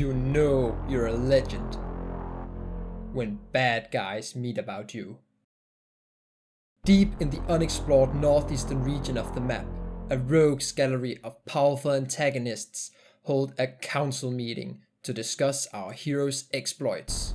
you know you're a legend when bad guys meet about you. Deep in the unexplored northeastern region of the map, a rogues gallery of powerful antagonists hold a council meeting to discuss our heroes' exploits.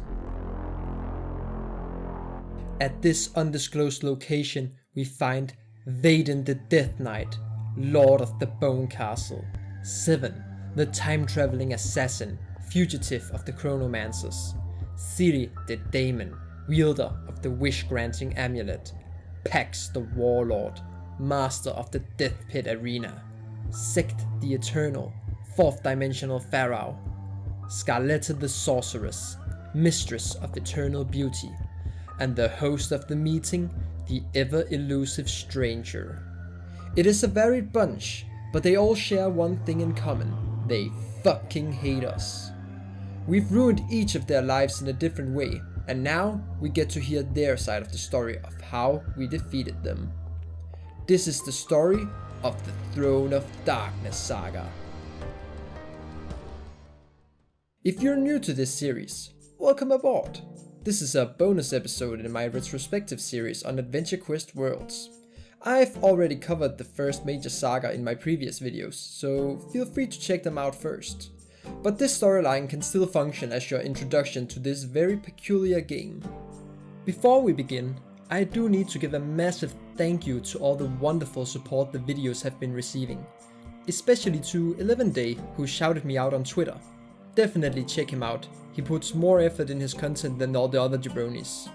At this undisclosed location, we find Vaden the Death Knight, Lord of the Bone Castle, Xeven, the time-traveling assassin, fugitive of the Chronomancers, Ziri the Daemon, wielder of the wish-granting amulet, Pax the Warlord, master of the Death Pit Arena, Sekt the Eternal, fourth-dimensional pharaoh, Scarletta the Sorceress, mistress of eternal beauty, and the host of the meeting, the ever-elusive stranger. It is a varied bunch, but they all share one thing in common: they fucking hate us. We've ruined each of their lives in a different way, and now we get to hear their side of the story of how we defeated them. This is the story of the Throne of Darkness saga. If you're new to this series, welcome aboard. This is a bonus episode in my Retrospective series on AdventureQuest Worlds. I've already covered the first major saga in my previous videos, so feel free to check them out first. But this storyline can still function as your introduction to this very peculiar game. Before we begin, I do need to give a massive thank you to all the wonderful support the videos have been receiving. Especially to 11day, who shouted me out on Twitter. Definitely check him out, he puts more effort in his content than all the other jabronis.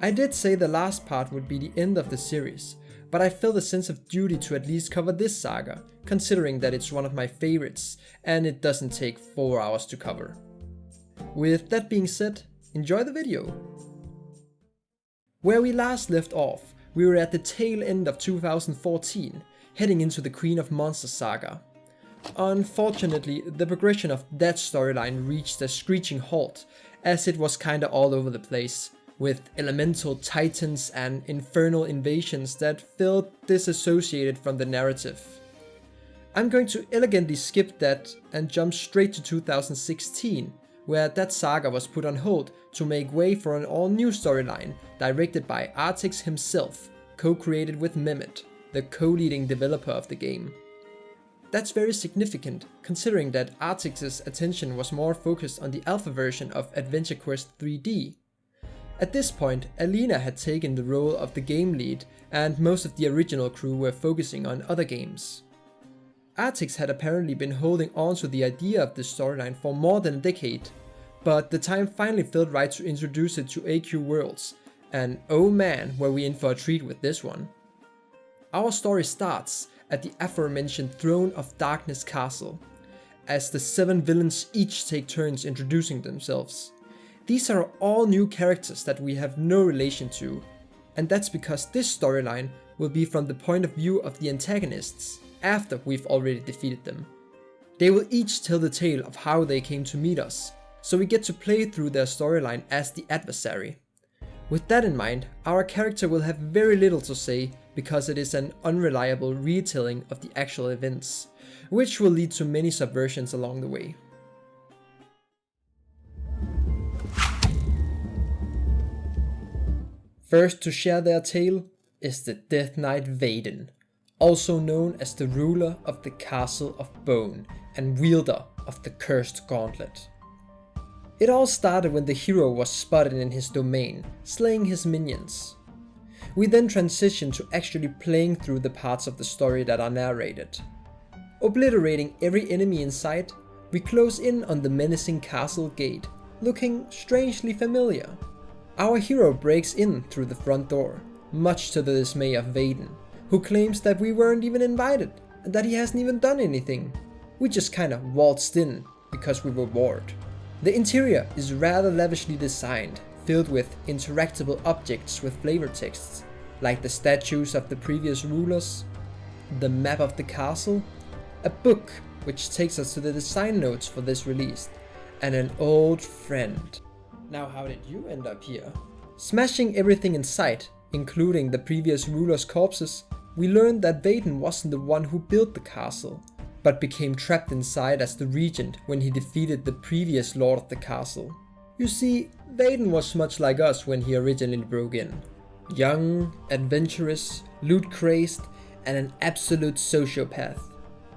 I did say the last part would be the end of the series, but I felt a sense of duty to at least cover this saga, considering that it's one of my favorites, and it doesn't take 4 hours to cover. With that being said, enjoy the video! Where we last left off, we were at the tail end of 2014, heading into the Queen of Monsters saga. Unfortunately, the progression of that storyline reached a screeching halt, as it was kinda all over the place, with elemental titans and infernal invasions that felt disassociated from the narrative. I'm going to elegantly skip that and jump straight to 2016, where that saga was put on hold to make way for an all-new storyline directed by Artix himself, co-created with Mehmet, the co-leading developer of the game. That's very significant, considering that Artix's attention was more focused on the alpha version of AdventureQuest 3D. At this point, Alina had taken the role of the game lead, and most of the original crew were focusing on other games. Artix had apparently been holding on to the idea of this storyline for more than a decade, but the time finally felt right to introduce it to AQW Worlds, and oh man, were we in for a treat with this one. Our story starts at the aforementioned Throne of Darkness castle, as the 7 villains each take turns introducing themselves. These are all new characters that we have no relation to, and that's because this storyline will be from the point of view of the antagonists, after we've already defeated them. They will each tell the tale of how they came to meet us, so we get to play through their storyline as the adversary. With that in mind, our character will have very little to say because it is an unreliable retelling of the actual events, which will lead to many subversions along the way. First to share their tale is the Death Knight Vaden, also known as the ruler of the Castle of Bone and wielder of the Cursed Gauntlet. It all started when the hero was spotted in his domain, slaying his minions. We then transition to actually playing through the parts of the story that are narrated. Obliterating every enemy in sight, we close in on the menacing castle gate, looking strangely familiar. Our hero breaks in through the front door, much to the dismay of Vaden, who claims that we weren't even invited and that he hasn't even done anything. We just kinda waltzed in because we were bored. The interior is rather lavishly designed, filled with interactable objects with flavor texts, like the statues of the previous rulers, the map of the castle, a book which takes us to the design notes for this release, and an old friend. Now how did you end up here? Smashing everything in sight, including the previous rulers' corpses, we learned that Vaden wasn't the one who built the castle, but became trapped inside as the regent when he defeated the previous lord of the castle. You see, Vaden was much like us when he originally broke in. Young, adventurous, loot-crazed, and an absolute sociopath.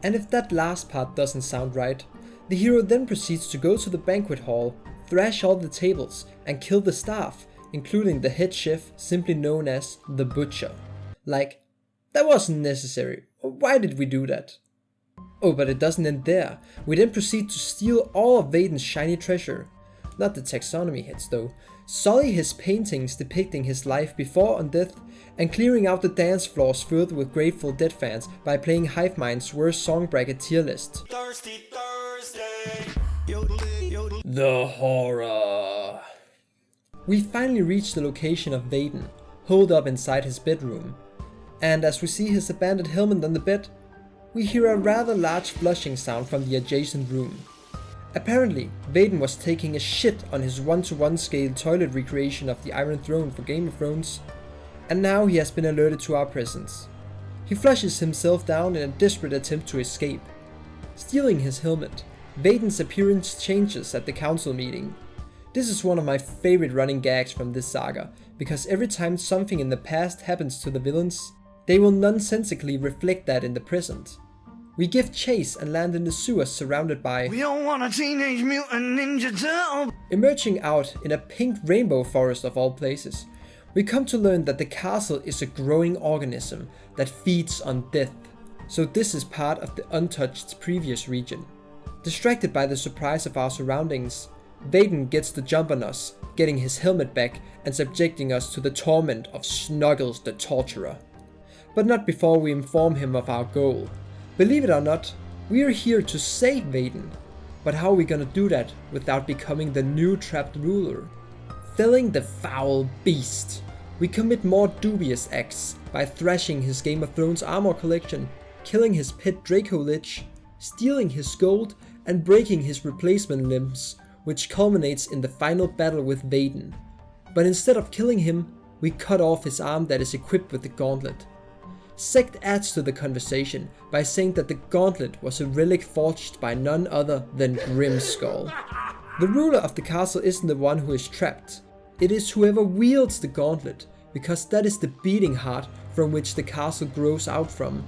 And if that last part doesn't sound right, the hero then proceeds to go to the banquet hall, thrash all the tables, and kill the staff, including the head chef, simply known as the Butcher. Like, that wasn't necessary. Why did we do that? Oh, but it doesn't end there. We then proceed to steal all of Vaden's shiny treasure. Not the taxonomy hits though. Sully his paintings depicting his life before and death, and clearing out the dance floors filled with Grateful Dead fans by playing Hive Mind's worst song bracket tier list. Thirsty Thursday. The horror. We finally reach the location of Vaden, holed up inside his bedroom. And as we see his abandoned helmet on the bed, we hear a rather large flushing sound from the adjacent room. Apparently, Vaden was taking a shit on his 1:1 scale toilet recreation of the Iron Throne for Game of Thrones, and now he has been alerted to our presence. He flushes himself down in a desperate attempt to escape. Stealing his helmet, Vaden's appearance changes at the council meeting. This is one of my favorite running gags from this saga, because every time something in the past happens to the villains, they will nonsensically reflect that in the present. We give chase and land in the sewers surrounded by We don't want a Teenage Mutant Ninja Turtle. Emerging out in a pink rainbow forest of all places, we come to learn that the castle is a growing organism that feeds on death. So this is part of the untouched previous region. Distracted by the surprise of our surroundings, Vaden gets the jump on us, getting his helmet back and subjecting us to the torment of Snuggles the Torturer. But not before we inform him of our goal. Believe it or not, we are here to save Vaden. But how are we gonna do that without becoming the new trapped ruler? Felling the foul beast, we commit more dubious acts by thrashing his Game of Thrones armor collection, killing his pet Draco Lich, stealing his gold, and breaking his replacement limbs, which culminates in the final battle with Vaden. But instead of killing him, we cut off his arm that is equipped with the gauntlet. Sekt adds to the conversation by saying that the gauntlet was a relic forged by none other than Grimskull. The ruler of the castle isn't the one who is trapped, it is whoever wields the gauntlet, because that is the beating heart from which the castle grows out from.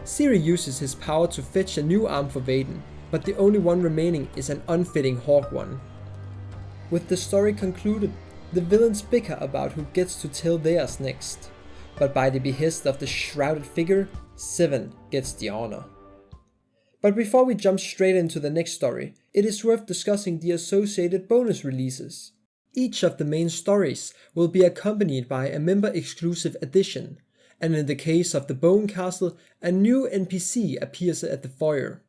Ziri uses his power to fetch a new arm for Vaden, but the only one remaining is an unfitting hawk one. With the story concluded, the villains bicker about who gets to tell theirs next. But by the behest of the shrouded figure, Xeven gets the honor. But before we jump straight into the next story, it is worth discussing the associated bonus releases. Each of the main stories will be accompanied by a member-exclusive edition, and in the case of the Bone Castle, a new NPC appears at the foyer.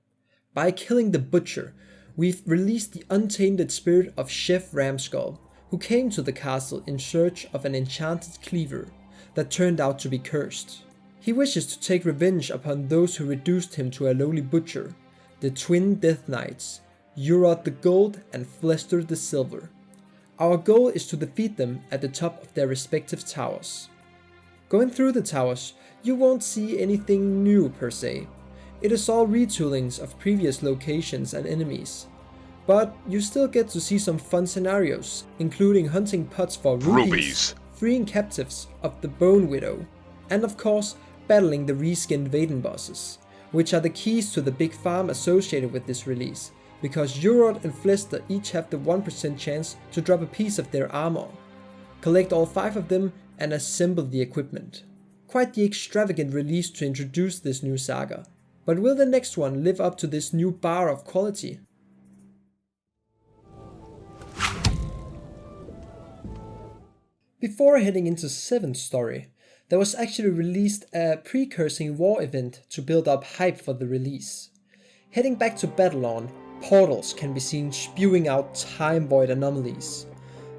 By killing the Butcher, we've released the untainted spirit of Chef Ramskull, who came to the castle in search of an enchanted cleaver that turned out to be cursed. He wishes to take revenge upon those who reduced him to a lowly butcher, the twin Death Knights, Urod the Gold and Flester the Silver. Our goal is to defeat them at the top of their respective towers. Going through the towers, you won't see anything new per se. It is all retoolings of previous locations and enemies. But you still get to see some fun scenarios, including hunting pots for rubies, freeing captives of the Bone Widow, and of course, battling the reskinned Vaden bosses, which are the keys to the big farm associated with this release, because Urod and Flester each have the 1% chance to drop a piece of their armor. Collect all 5 of them and assemble the equipment. Quite the extravagant release to introduce this new saga, but will the next one live up to this new bar of quality? Before heading into Xeven's story, there was actually released a pre-cursing war event to build up hype for the release. Heading back to Babylon, portals can be seen spewing out time void anomalies.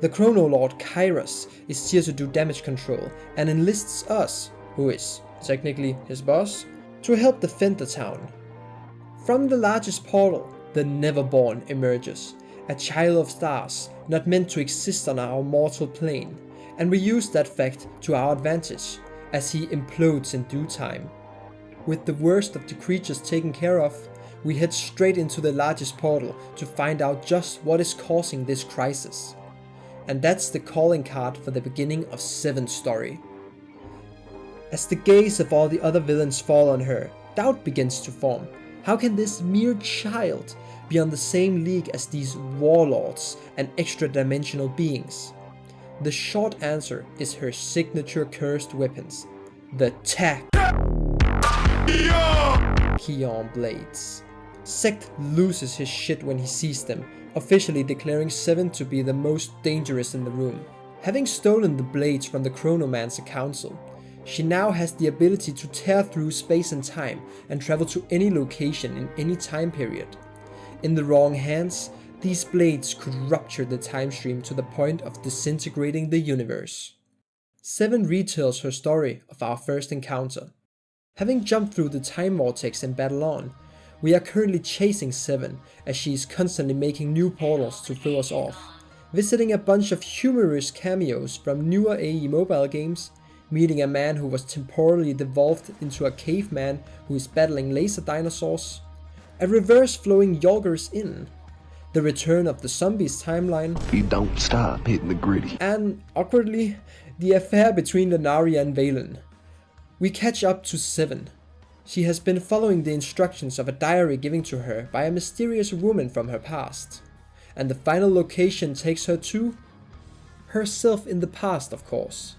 The Chrono Lord Kairos is here to do damage control and enlists us, who is technically his boss, to help defend the town. From the largest portal, the Neverborn emerges, a child of stars not meant to exist on our mortal plane, and we use that fact to our advantage, as he implodes in due time. With the worst of the creatures taken care of, we head straight into the largest portal to find out just what is causing this crisis. And that's the calling card for the beginning of Xeven's story. As the gaze of all the other villains fall on her, doubt begins to form. How can this mere child be on the same league as these warlords and extra-dimensional beings? The short answer is her signature cursed weapons, the Tachyon blades. Sekt loses his shit when he sees them, officially declaring Xeven to be the most dangerous in the room. Having stolen the blades from the Chronomancer Council, she now has the ability to tear through space and time and travel to any location in any time period. In the wrong hands, these blades could rupture the time stream to the point of disintegrating the universe. Xeven retells her story of our first encounter. Having jumped through the time vortex in Battle On, we are currently chasing Xeven as she is constantly making new portals to throw us off, visiting a bunch of humorous cameos from newer AE mobile games, meeting a man who was temporarily devolved into a caveman who is battling laser dinosaurs, a reverse flowing Yogur's Inn, the return of the zombies timeline, you don't stop hitting the gritty, and, awkwardly, the affair between Lunaria and Vaden. We catch up to Xeven. She has been following the instructions of a diary given to her by a mysterious woman from her past. And the final location takes her to herself in the past, of course.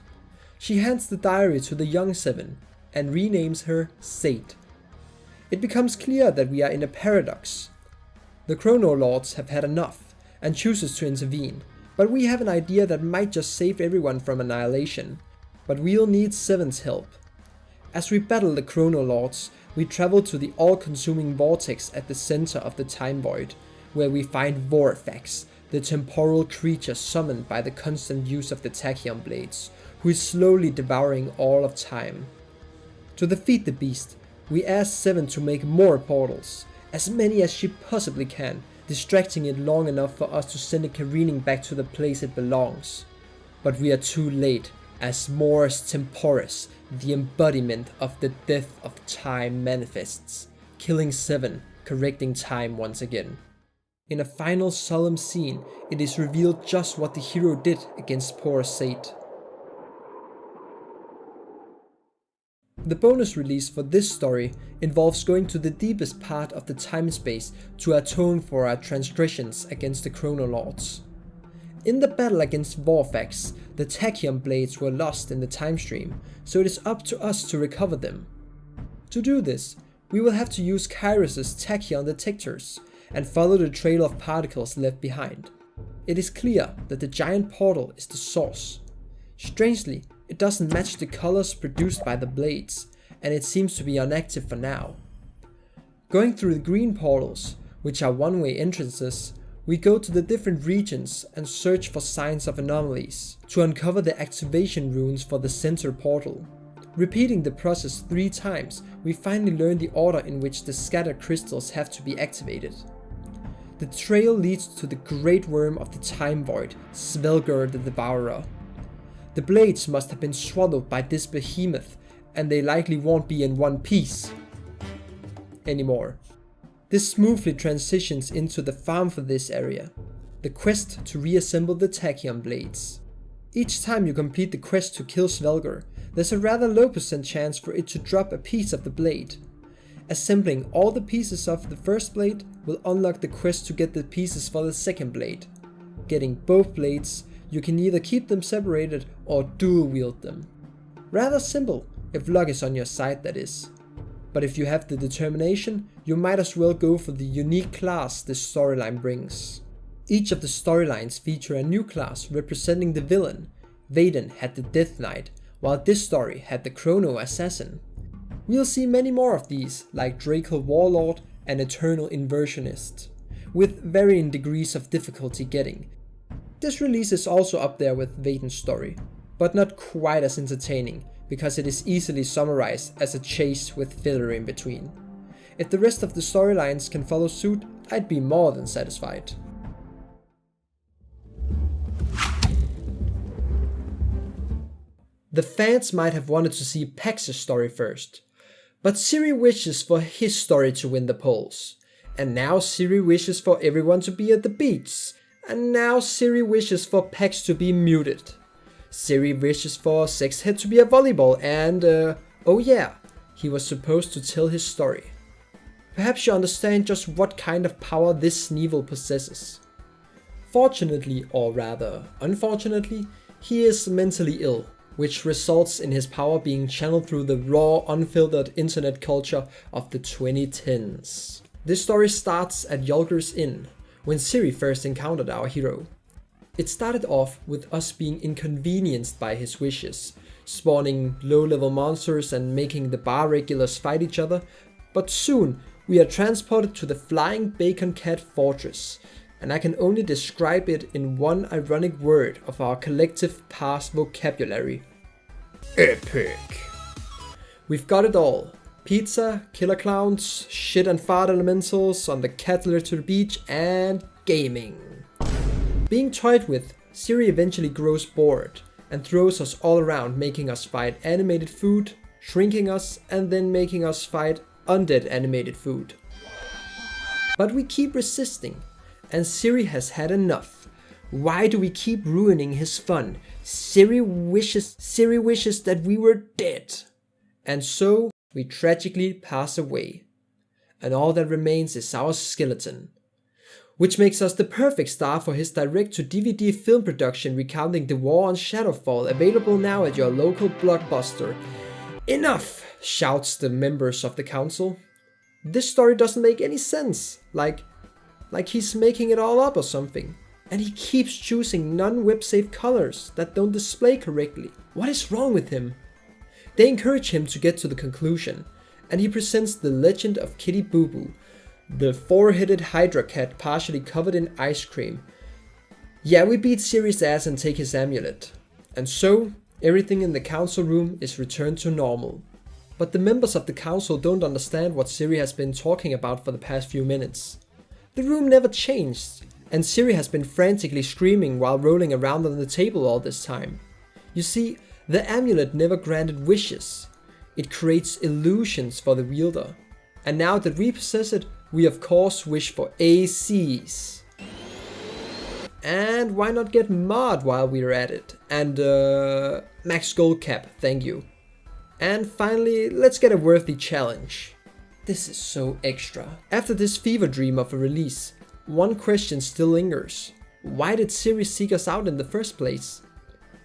She hands the diary to the young Xeven and renames her Sekt. It becomes clear that we are in a paradox. The Chrono Lords have had enough and chooses to intervene, but we have an idea that might just save everyone from annihilation. But we'll need Xeven's help. As we battle the Chrono Lords, we travel to the all-consuming vortex at the center of the Time Void, where we find Vorfax, the temporal creature summoned by the constant use of the Tachyon blades, who is slowly devouring all of time. To defeat the beast, we ask Xeven to make more portals, as many as she possibly can, distracting it long enough for us to send it careening back to the place it belongs. But we are too late, as Mors Temporis, the embodiment of the death of time, manifests, killing Xeven, correcting time once again. In a final solemn scene, it is revealed just what the hero did against poor Sekt. The bonus release for this story involves going to the deepest part of the time-space to atone for our transgressions against the Chrono Lords. In the battle against Vorfax, the Tachyon blades were lost in the time stream, so it is up to us to recover them. To do this, we will have to use Kairos' Tachyon detectors and follow the trail of particles left behind. It is clear that the giant portal is the source. Strangely, it doesn't match the colors produced by the blades, and it seems to be inactive for now. Going through the green portals, which are one-way entrances, we go to the different regions and search for signs of anomalies to uncover the activation runes for the center portal. Repeating the process 3 times, we finally learn the order in which the scattered crystals have to be activated. The trail leads to the great worm of the Time Void, Svelgur the Devourer. The blades must have been swallowed by this behemoth, and they likely won't be in one piece anymore. This smoothly transitions into the farm for this area, the quest to reassemble the Tachyon blades. Each time you complete the quest to kill Svelgur, there's a rather low % chance for it to drop a piece of the blade. Assembling all the pieces of the first blade will unlock the quest to get the pieces for the second blade. Getting both blades, you can either keep them separated or dual wield them. Rather simple, if luck is on your side, that is. But if you have the determination, you might as well go for the unique class this storyline brings. Each of the storylines feature a new class representing the villain. Vaden had the Death Knight, while this story had the Chrono Assassin. We'll see many more of these, like Draco Warlord and Eternal Inversionist, with varying degrees of difficulty getting. This release is also up there with Vaden's story, but not quite as entertaining, because it is easily summarized as a chase with filler in between. If the rest of the storylines can follow suit, I'd be more than satisfied. The fans might have wanted to see Pax's story first, But Ziri wishes for his story to win the polls. And now Ziri wishes for everyone to be at the beach. And now Ziri wishes for Pax to be muted. Ziri wishes for Sekt's head to be a volleyball and oh yeah, he was supposed to tell his story. Perhaps you understand just what kind of power this Sneevil possesses. Fortunately, or rather unfortunately, he is mentally ill, which results in his power being channeled through the raw, unfiltered internet culture of the 2010s. This story starts at Yulger's Inn, when Ziri first encountered our hero. It started off with us being inconvenienced by his wishes, spawning low-level monsters and making the bar regulars fight each other, but soon we are transported to the Flying Bacon Cat Fortress, and I can only describe it in one ironic word of our collective past vocabulary. Epic! We've got it all. Pizza, killer clowns, shit and fart elementals on the cat litter beach, and gaming. Being toyed with, Ziri eventually grows bored and throws us all around, making us fight animated food, shrinking us, and then making us fight undead animated food. But we keep resisting, and Ziri has had enough. Why do we keep ruining his fun? Ziri wishes that we were dead. And so we tragically pass away. And all that remains is our skeleton. Which makes us the perfect star for his direct-to-DVD film production recounting the war on Shadowfall, available now at your local Blockbuster. Enough! Shouts the members of the council. This story doesn't make any sense. Like he's making it all up or something. And he keeps choosing non-whip safe colors that don't display correctly. What is wrong with him? They encourage him to get to the conclusion, and he presents the legend of Kitty Boo Boo, the four-headed Hydra cat partially covered in ice cream. Yeah, we beat Ziri's ass and take his amulet. And so, everything in the council room is returned to normal. But the members of the council don't understand what Ziri has been talking about for the past few minutes. The room never changed, and Ziri has been frantically screaming while rolling around on the table all this time. You see, the amulet never granted wishes. It creates illusions for the wielder. And now that we possess it, we of course wish for ACs. And why not get mod while we're at it? And max gold cap, thank you. And finally, let's get a worthy challenge. This is so extra. After this fever dream of a release, one question still lingers. Why did Ziri seek us out in the first place?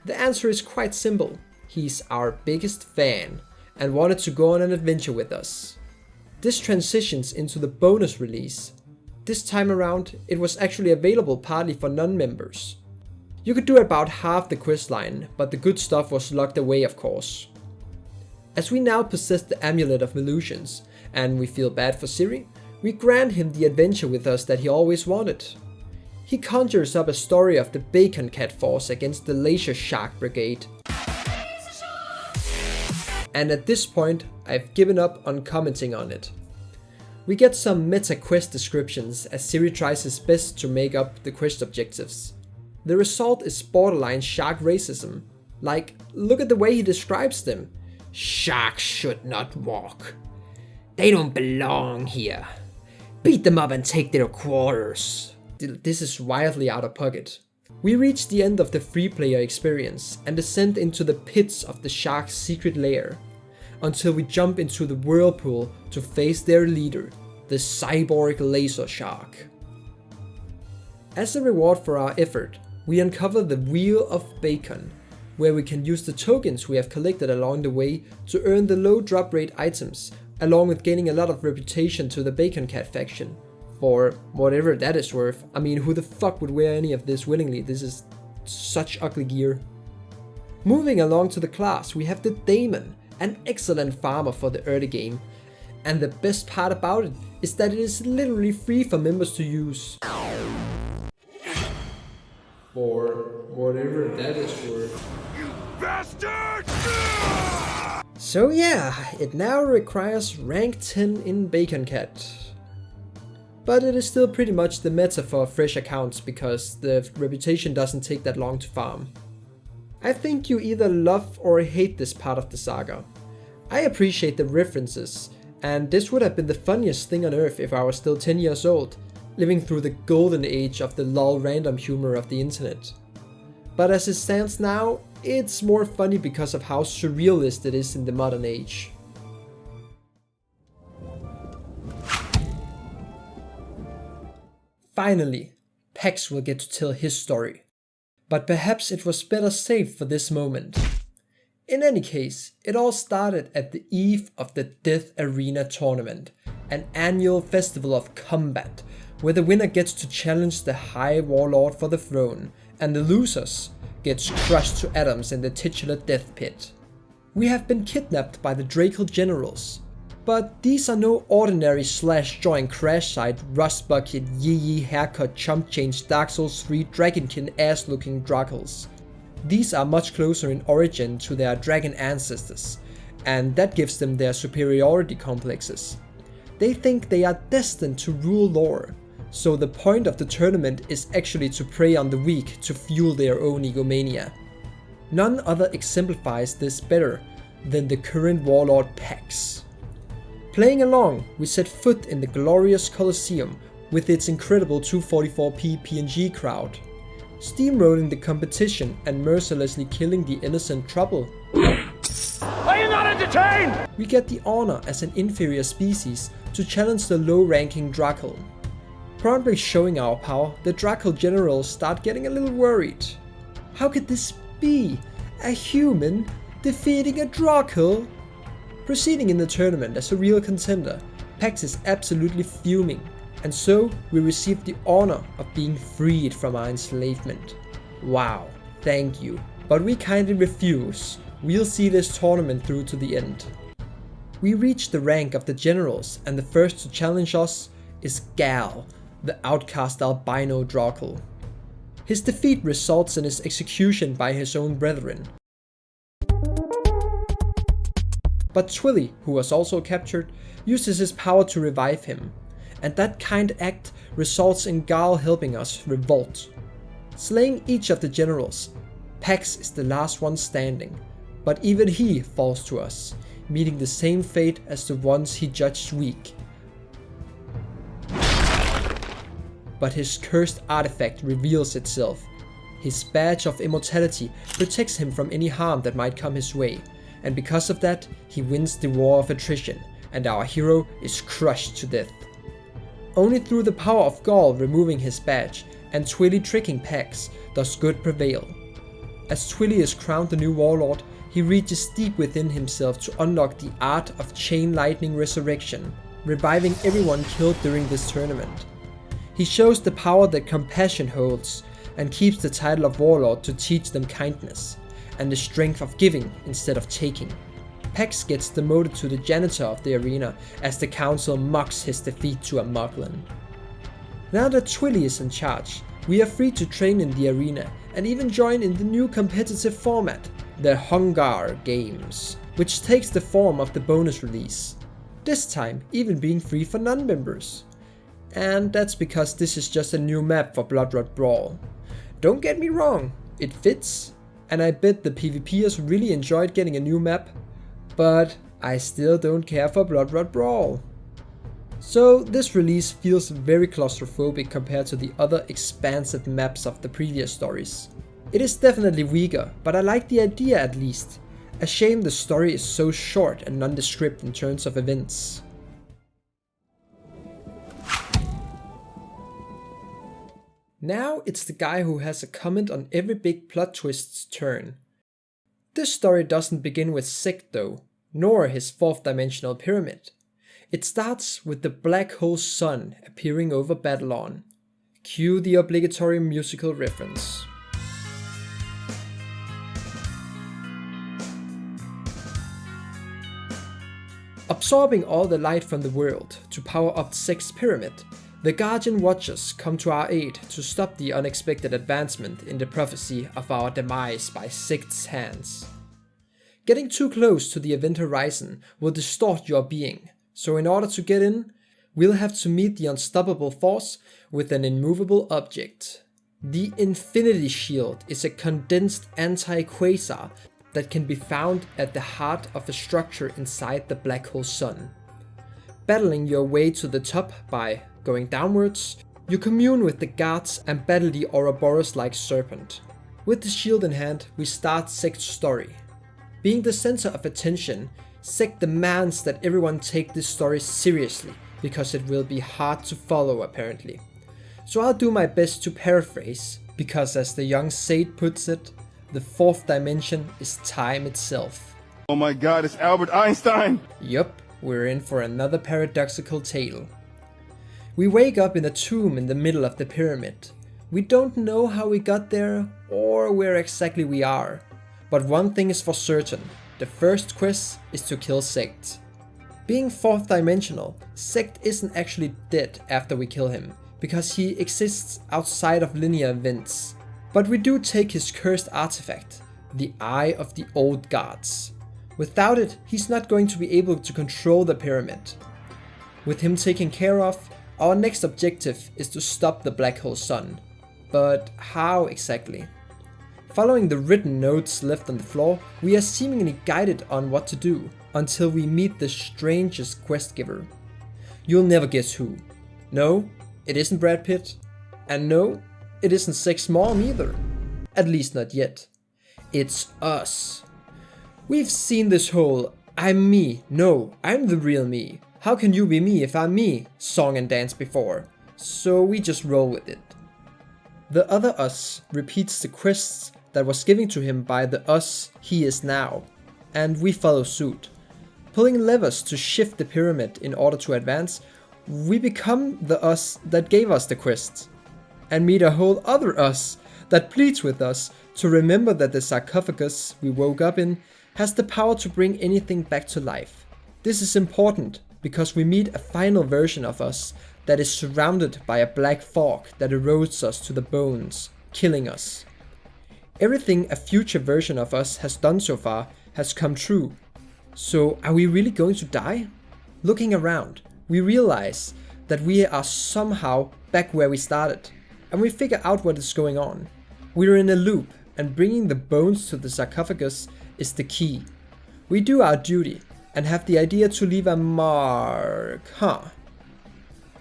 The answer is quite simple. He's our biggest fan and wanted to go on an adventure with us. This transitions into the bonus release. This time around, it was actually available partly for non-members. You could do about half the quest line, but the good stuff was locked away, of course. As we now possess the Amulet of Illusions, and we feel bad for Ziri, we grant him the adventure with us that he always wanted. He conjures up a story of the Bacon Cat Force against the Laser Shark Brigade. And at this point, I've given up on commenting on it. We get some meta quest descriptions as Ziri tries his best to make up the quest objectives. The result is borderline shark racism. Like, look at the way he describes them. Sharks should not walk. They don't belong here. Beat them up and take their quarters. This is wildly out of pocket. We reach the end of the free player experience and descend into the pits of the shark's secret lair, until we jump into the whirlpool to face their leader, the cyborg laser shark. As a reward for our effort, we uncover the Wheel of Bacon, where we can use the tokens we have collected along the way to earn the low drop rate items, along with gaining a lot of reputation to the Bacon Cat faction. For whatever that is worth. I mean, who the fuck would wear any of this willingly? This is such ugly gear. Moving along to the class, we have the Daemon, an excellent farmer for the early game. And the best part about it is that it is literally free for members to use. For whatever that is worth. You bastard! So yeah, it now requires rank 10 in Bacon Cat. But it is still pretty much the meta for fresh accounts because the reputation doesn't take that long to farm. I think you either love or hate this part of the saga. I appreciate the references, and this would have been the funniest thing on earth if I was still 10 years old, living through the golden age of the lol random humor of the internet. But as it stands now, it's more funny because of how surrealist it is in the modern age. Finally, Pax will get to tell his story. But perhaps it was better saved for this moment. In any case, it all started at the eve of the Death Arena tournament, an annual festival of combat, where the winner gets to challenge the High Warlord for the throne, and the losers gets crushed to atoms in the titular death pit. We have been kidnapped by the Dracal generals, but these are no ordinary slash-join crash site, rust bucket, yee haircut, chump change, Dark Souls 3 dragonkin ass looking Dracals. These are much closer in origin to their dragon ancestors, and that gives them their superiority complexes. They think they are destined to rule lore, so the point of the tournament is actually to prey on the weak to fuel their own egomania. None other exemplifies this better than the current warlord Pax. Playing along, we set foot in the glorious Colosseum with its incredible 244p PNG crowd, steamrolling the competition and mercilessly killing the innocent trouble. Are you not entertained? We get the honor as an inferior species to challenge the low-ranking Dracal. Promptly showing our power, the Dracal generals start getting a little worried. How could this be? A human defeating a Dracal? Proceeding in the tournament as a real contender, Pax is absolutely fuming, and so we receive the honor of being freed from our enslavement. Wow, thank you, but we kindly refuse. We'll see this tournament through to the end. We reach the rank of the generals, and the first to challenge us is Gal, the outcast albino Dracal. His defeat results in his execution by his own brethren. But Twilly, who was also captured, uses his power to revive him, and that kind act results in Gal helping us revolt. Slaying each of the generals, Pax is the last one standing, but even he falls to us, meeting the same fate as the ones he judged weak. But his cursed artifact reveals itself. His badge of immortality protects him from any harm that might come his way, and because of that, he wins the war of attrition, and our hero is crushed to death. Only through the power of Gaul removing his badge and Twilly tricking Pax does good prevail. As Twilly is crowned the new warlord, he reaches deep within himself to unlock the art of chain lightning resurrection, reviving everyone killed during this tournament. He shows the power that compassion holds, and keeps the title of warlord to teach them kindness, and the strength of giving instead of taking. Pax gets demoted to the janitor of the arena as the council mocks his defeat to a Moglin. Now that Twilly is in charge, we are free to train in the arena and even join in the new competitive format, the Hungar Games, which takes the form of the bonus release, this time even being free for non-members. And that's because this is just a new map for Bloodrot Brawl. Don't get me wrong, it fits, and I bet the PvPers really enjoyed getting a new map, but I still don't care for Bloodrot Brawl. So this release feels very claustrophobic compared to the other expansive maps of the previous stories. It is definitely weaker, but I like the idea at least. A shame the story is so short and nondescript in terms of events. Now it's the guy who has a comment on every big plot twist's turn. This story doesn't begin with Sekt though, nor his fourth dimensional pyramid. It starts with the black hole sun appearing over Babylon. Cue the obligatory musical reference. Absorbing all the light from the world to power up Sekt's pyramid, the Guardian Watchers come to our aid to stop the unexpected advancement in the prophecy of our demise by Sekt's hands. Getting too close to the event horizon will distort your being, so in order to get in, we'll have to meet the unstoppable force with an immovable object. The Infinity Shield is a condensed anti-quasar that can be found at the heart of a structure inside the black hole sun. Battling your way to the top by going downwards, you commune with the guards and battle the Ouroboros-like serpent. With the shield in hand, we start Sekt's story. Being the center of attention, Sekt demands that everyone take this story seriously, because it will be hard to follow apparently. So I'll do my best to paraphrase, because as the young sage puts it, the fourth dimension is time itself. Oh my god, it's Albert Einstein! Yup, we're in for another paradoxical tale. We wake up in a tomb in the middle of the pyramid. We don't know how we got there, or where exactly we are. But one thing is for certain, the first quest is to kill Sekt. Being fourth dimensional, Sekt isn't actually dead after we kill him, because he exists outside of linear events. But we do take his cursed artifact, the Eye of the Old Gods. Without it, he's not going to be able to control the pyramid. With him taken care of, our next objective is to stop the black hole sun. But how exactly? Following the written notes left on the floor, we are seemingly guided on what to do, until we meet the strangest quest giver. You'll never guess who. No, it isn't Brad Pitt. And no, it isn't Sekt's mom either. At least not yet. It's us. We've seen this whole "I'm me, no, I'm the real me. How can you be me if I'm me?" song and dance before, so we just roll with it. The other us repeats the quests that was given to him by the us he is now, and we follow suit. Pulling levers to shift the pyramid in order to advance, we become the us that gave us the quest, and meet a whole other us that pleads with us to remember that the sarcophagus we woke up in has the power to bring anything back to life. This is important because we meet a final version of us that is surrounded by a black fog that erodes us to the bones, killing us. Everything a future version of us has done so far has come true. So are we really going to die? Looking around, we realize that we are somehow back where we started, and we figure out what is going on. We're in a loop, and bringing the bones to the sarcophagus is the key. We do our duty, and have the idea to leave a mark,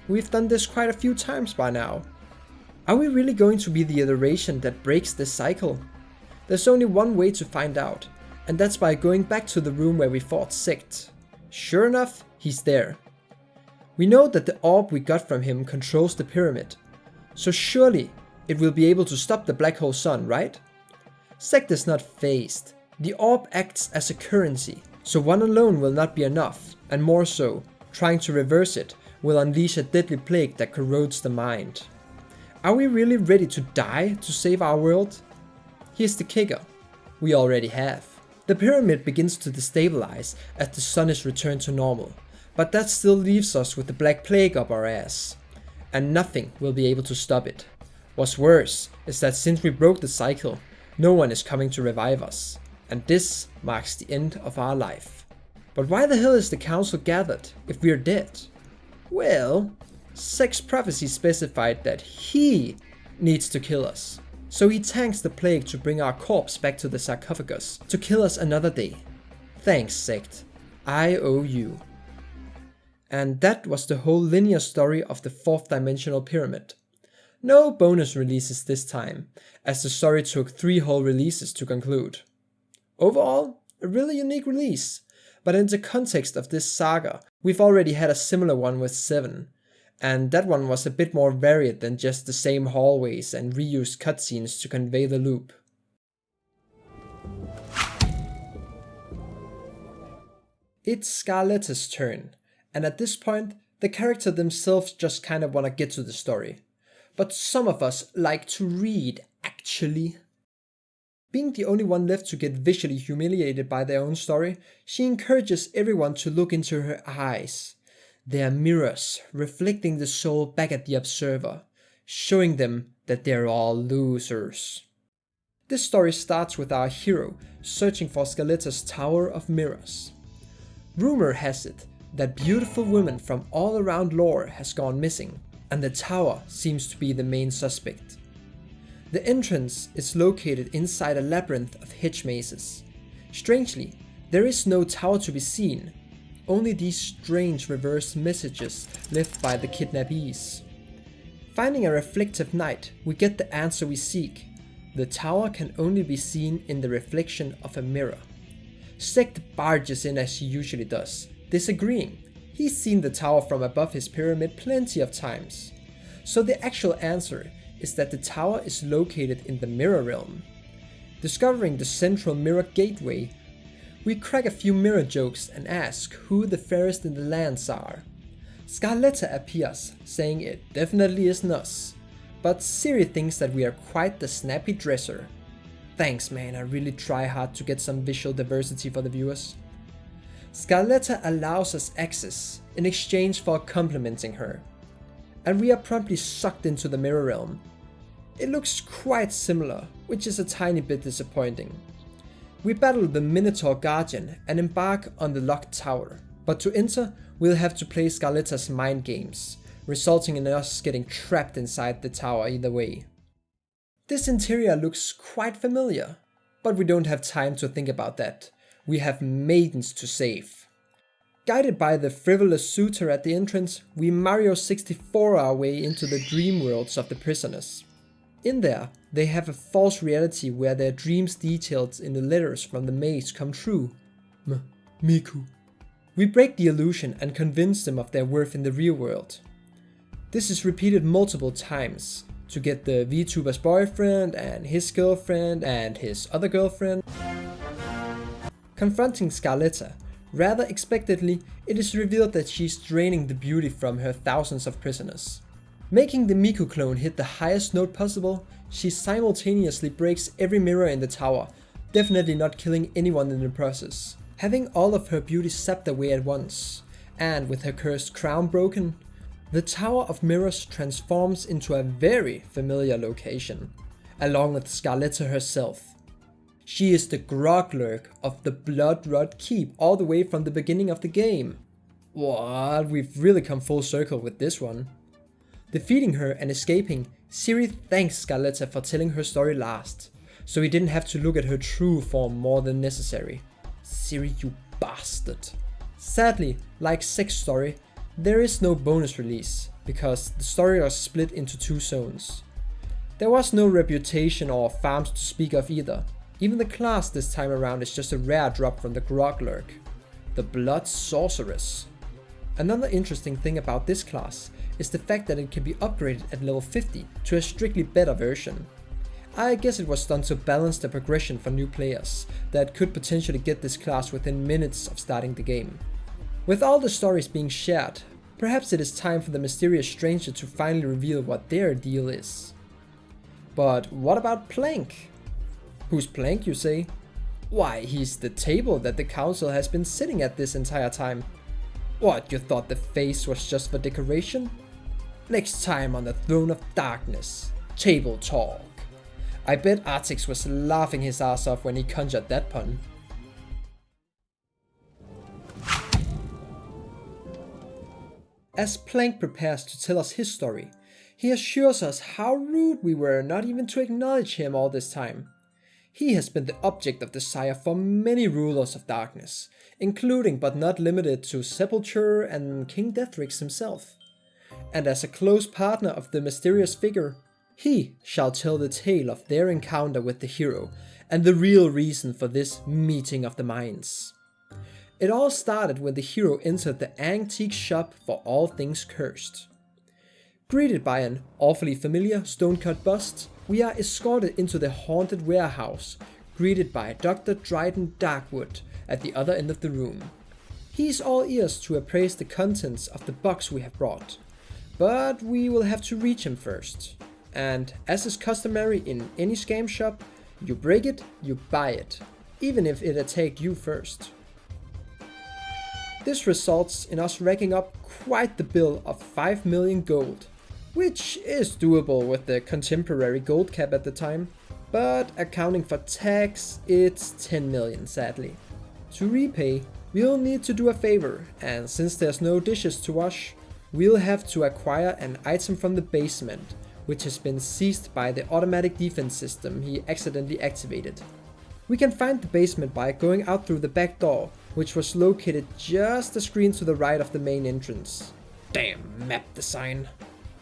We've done this quite a few times by now. Are we really going to be the iteration that breaks this cycle? There's only one way to find out, and that's by going back to the room where we fought Sekt. Sure enough, he's there. We know that the orb we got from him controls the pyramid, so surely it will be able to stop the black hole sun, right? Sekt is not phased. The orb acts as a currency, so one alone will not be enough, and more so, trying to reverse it will unleash a deadly plague that corrodes the mind. Are we really ready to die to save our world? Here's the kicker. We already have. The pyramid begins to destabilize as the sun is returned to normal, but that still leaves us with the black plague up our ass, and nothing will be able to stop it. What's worse is that since we broke the cycle, no one is coming to revive us, and this marks the end of our life. But why the hell is the council gathered if we're dead? Well, Sekt's prophecy specified that he needs to kill us. So he tanks the plague to bring our corpse back to the sarcophagus, to kill us another day. Thanks, Sekt. I owe you. And that was the whole linear story of the fourth dimensional pyramid. No bonus releases this time, as the story took 3 whole releases to conclude. Overall, a really unique release, but in the context of this saga, we've already had a similar one with Xeven, and that one was a bit more varied than just the same hallways and reused cutscenes to convey the loop. It's Scarletta's turn, and at this point, the character themselves just kind of want to get to the story. But some of us like to read, actually. Being the only one left to get visually humiliated by their own story, she encourages everyone to look into her eyes. They are mirrors, reflecting the soul back at the observer, showing them that they're all losers. This story starts with our hero searching for Scarletta's Tower of Mirrors. Rumor has it that beautiful women from all around lore has gone missing, and the tower seems to be the main suspect. The entrance is located inside a labyrinth of hedge mazes. Strangely, there is no tower to be seen, only these strange reverse messages left by the kidnappees. Finding a reflective knight, we get the answer we seek. The tower can only be seen in the reflection of a mirror. Sekt barges in as he usually does, disagreeing. He's seen the tower from above his pyramid plenty of times. So the actual answer is that the tower is located in the mirror realm. Discovering the central mirror gateway, we crack a few mirror jokes and ask who the fairest in the lands are. Scarletta appears, saying it definitely isn't us, but Ziri thinks that we are quite the snappy dresser. Thanks man, I really try hard to get some visual diversity for the viewers. Scarletta allows us access in exchange for complimenting her, and we are promptly sucked into the mirror realm. It looks quite similar, which is a tiny bit disappointing. We battle the Minotaur Guardian and embark on the locked tower, but to enter we'll have to play Scarletta's mind games, resulting in us getting trapped inside the tower either way. This interior looks quite familiar, but we don't have time to think about that. We have maidens to save. Guided by the frivolous suitor at the entrance, we Mario 64 our way into the dream worlds of the prisoners. In there, they have a false reality where their dreams detailed in the letters from the maze come true. Miku. We break the illusion and convince them of their worth in the real world. This is repeated multiple times to get the VTuber's boyfriend and his girlfriend and his other girlfriend. Confronting Scarletta, rather expectedly, it is revealed that she's draining the beauty from her thousands of prisoners. Making the Miku clone hit the highest note possible, she simultaneously breaks every mirror in the tower, definitely not killing anyone in the process. Having all of her beauty sapped away at once, and with her cursed crown broken, the Tower of Mirrors transforms into a very familiar location, along with Scarletta herself. She is the Groglurk of the Blood-Rod Keep all the way from the beginning of the game. What, we've really come full circle with this one. Defeating her and escaping, Ziri thanks Scarletta for telling her story last, so he didn't have to look at her true form more than necessary. Ziri, you bastard. Sadly, like Sekt's story, there is no bonus release, because the story was split into two zones. There was no reputation or farms to speak of either. Even the class this time around is just a rare drop from the Groglurk, the Blood Sorceress. Another interesting thing about this class is the fact that it can be upgraded at level 50 to a strictly better version. I guess it was done to balance the progression for new players that could potentially get this class within minutes of starting the game. With all the stories being shared, perhaps it is time for the mysterious stranger to finally reveal what their deal is. But what about Plank? Who's Plank, you say? Why, he's the table that the council has been sitting at this entire time. What, you thought the face was just for decoration? Next time on the Throne of Darkness, Table Talk. I bet Artix was laughing his ass off when he conjured that pun. As Plank prepares to tell us his story, he assures us how rude we were not even to acknowledge him all this time. He has been the object of desire for many rulers of darkness, including but not limited to Sepulture and King Deathrix himself. And as a close partner of the mysterious figure, he shall tell the tale of their encounter with the hero and the real reason for this meeting of the minds. It all started when the hero entered the antique shop for all things cursed. Greeted by an awfully familiar stone-cut bust, we are escorted into the haunted warehouse, greeted by Dr. Dryden Darkwood at the other end of the room. He is all ears to appraise the contents of the box we have brought, but we will have to reach him first. And as is customary in any scam shop, you break it, you buy it, even if it attacked you first. This results in us racking up quite the bill of 5 million gold, which is doable with the contemporary gold cap at the time, but accounting for tax, it's 10 million sadly. To repay, we'll need to do a favor, and since there's no dishes to wash, we'll have to acquire an item from the basement, which has been seized by the automatic defense system he accidentally activated. We can find the basement by going out through the back door, which was located just a screen to the right of the main entrance. Damn map design.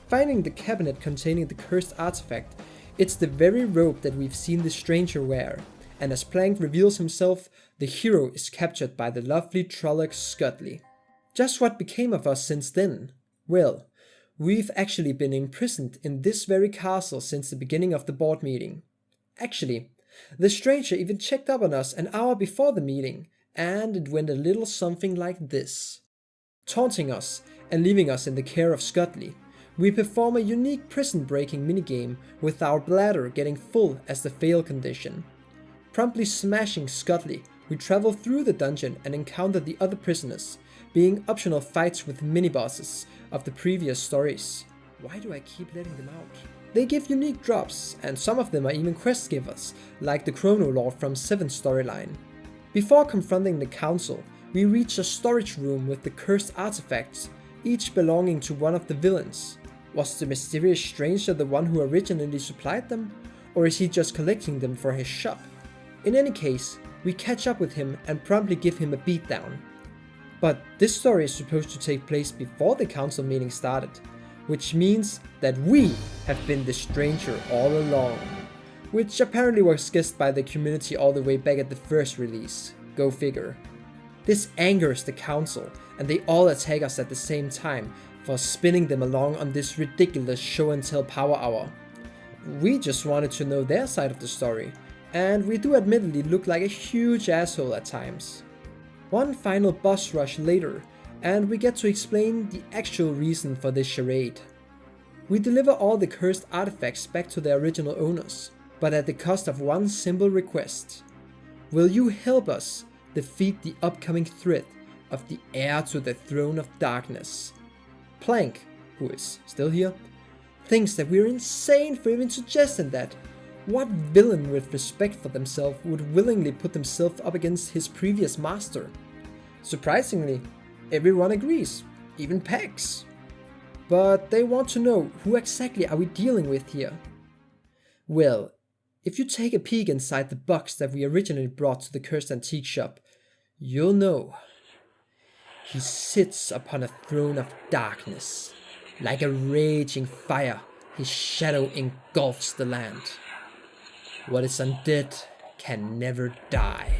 Finding the cabinet containing the cursed artifact, it's the very robe that we've seen the stranger wear, and as Plank reveals himself, the hero is captured by the lovely Trolloc Scutley. Just what became of us since then? Well, we've actually been imprisoned in this very castle since the beginning of the board meeting. Actually, the stranger even checked up on us an hour before the meeting, and it went a little something like this. Taunting us and leaving us in the care of Scutley, we perform a unique prison-breaking minigame with our bladder getting full as the fail condition. Promptly smashing Scutley, we travel through the dungeon and encounter the other prisoners, being optional fights with mini-bosses of the previous stories. Why do I keep letting them out? They give unique drops, and some of them are even quest givers, like the Chrono Lord from Xeven's storyline. Before confronting the council, we reach a storage room with the cursed artifacts, each belonging to one of the villains. Was the mysterious stranger the one who originally supplied them, or is he just collecting them for his shop? In any case, we catch up with him and promptly give him a beatdown. But this story is supposed to take place before the council meeting started, which means that we have been the stranger all along, which apparently was guessed by the community all the way back at the first release. Go figure. This angers the council, and they all attack us at the same time for spinning them along on this ridiculous show and tell power hour. We just wanted to know their side of the story, and we do admittedly look like a huge asshole at times. One final boss rush later, and we get to explain the actual reason for this charade. We deliver all the cursed artifacts back to their original owners, but at the cost of one simple request. Will you help us defeat the upcoming threat of the heir to the throne of darkness? Plank, who is still here, thinks that we're insane for even suggesting that. What villain with respect for themselves would willingly put themselves up against his previous master? Surprisingly, everyone agrees, even Pex. But they want to know, who exactly are we dealing with here? Well, if you take a peek inside the box that we originally brought to the Cursed Antique Shop, you'll know. He sits upon a throne of darkness. Like a raging fire, his shadow engulfs the land. What is undead can never die.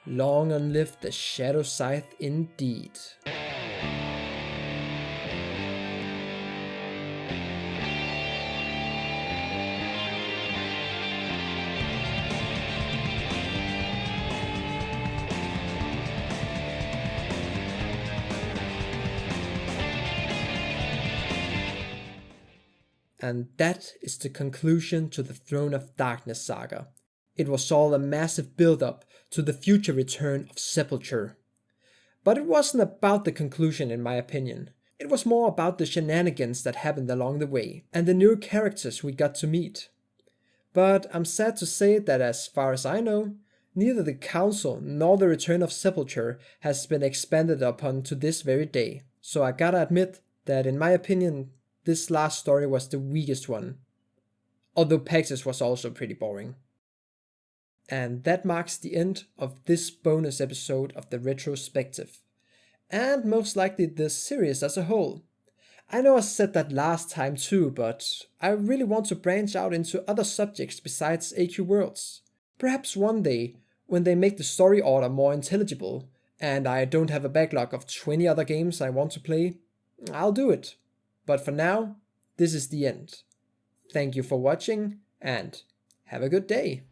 Long and live the Shadow Scythe indeed. And that is the conclusion to the Throne of Darkness saga. It was all a massive build-up to the future return of Sepulture. But it wasn't about the conclusion in my opinion. It was more about the shenanigans that happened along the way, and the new characters we got to meet. But I'm sad to say that as far as I know, neither the Council nor the Return of Sepulture has been expanded upon to this very day. So I gotta admit that in my opinion, this last story was the weakest one. Although Pex's was also pretty boring. And that marks the end of this bonus episode of the Retrospective. And most likely this series as a whole. I know I said that last time too, but I really want to branch out into other subjects besides AQ Worlds. Perhaps one day, when they make the story order more intelligible, and I don't have a backlog of 20 other games I want to play, I'll do it. But for now, this is the end. Thank you for watching, and have a good day.